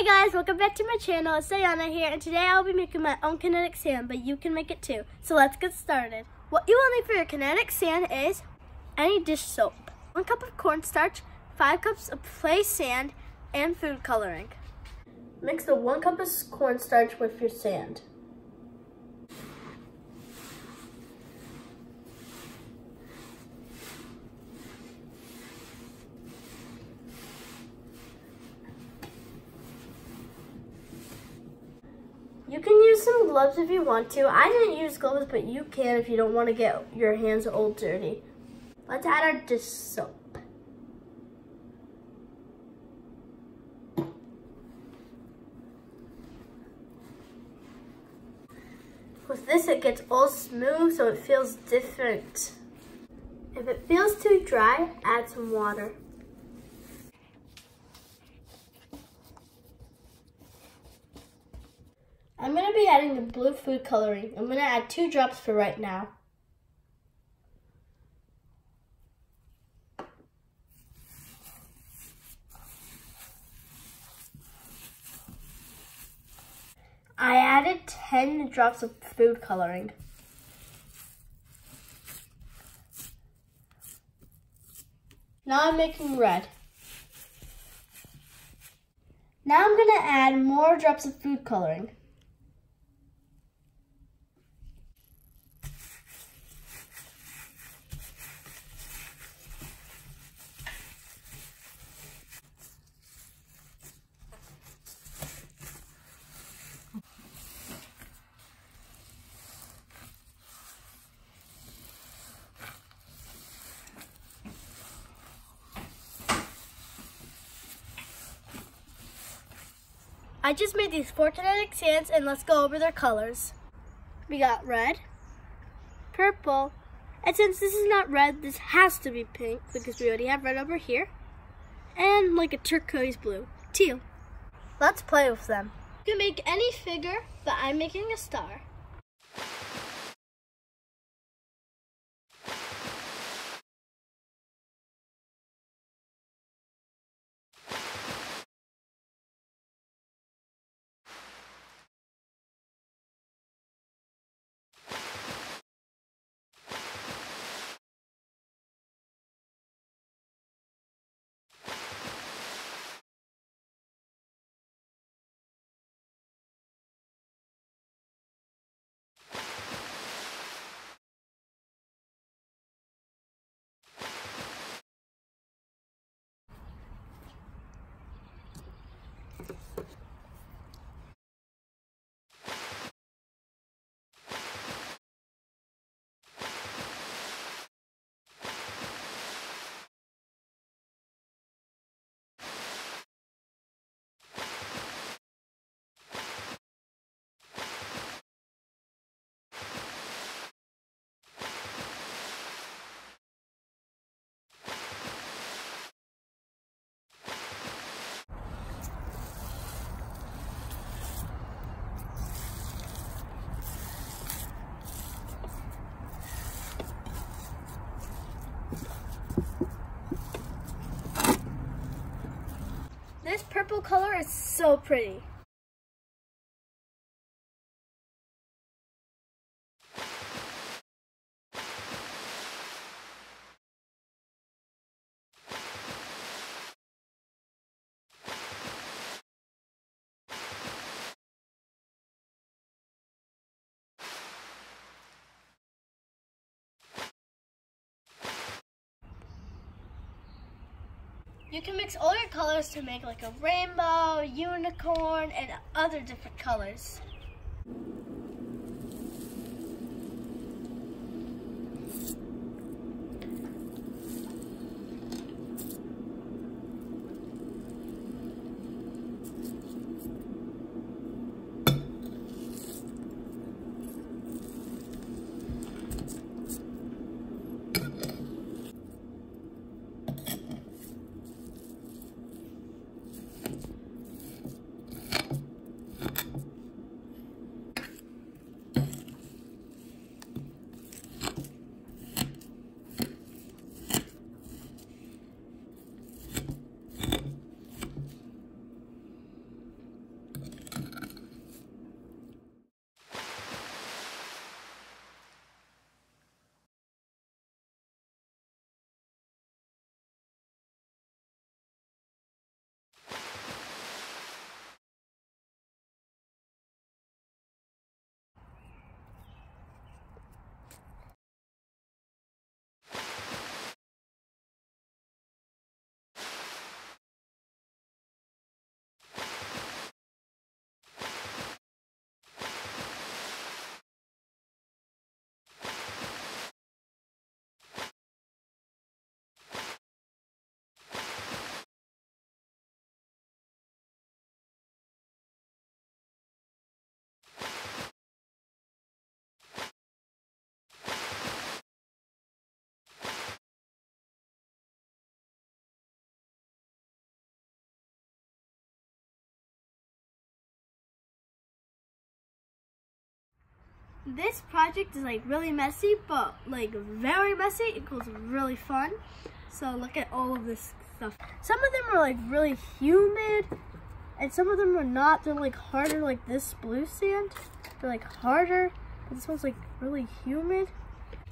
Hey guys, welcome back to my channel. It's Diana here, and today I'll be making my own kinetic sand, but you can make it too. So let's get started. What you will need for your kinetic sand is any dish soap, 1 cup of cornstarch, 5 cups of play sand, and food coloring. Mix the 1 cup of cornstarch with your sand. You can use some gloves if you want to. I didn't use gloves, but you can if you don't want to get your hands all dirty. Let's add our dish soap. With this, it gets all smooth, so it feels different. If it feels too dry, add some water. I'm going to be adding the blue food coloring. I'm going to add 2 drops for right now. I added 10 drops of food coloring. Now I'm making red. Now I'm going to add more drops of food coloring. I just made these 4 kinetic sands, and let's go over their colors. We got red, purple, and since this is not red, this has to be pink because we already have red over here, and like a turquoise blue, teal. Let's play with them. You can make any figure, but I'm making a star. This purple color is so pretty. You can mix all your colors to make like a rainbow, unicorn, and other different colors. This project is like really messy, but like very messy. It goes really fun. So look at all of this stuff. Some of them are like really humid, and some of them are not. They're like harder, like this blue sand. They're like harder, but this one's like really humid.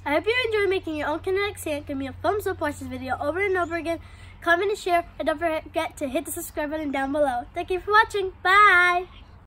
I hope you enjoy making your own kinetic sand. Give me a thumbs up, watch this video over and over again. Comment and share, and don't forget to hit the subscribe button down below. Thank you for watching. Bye!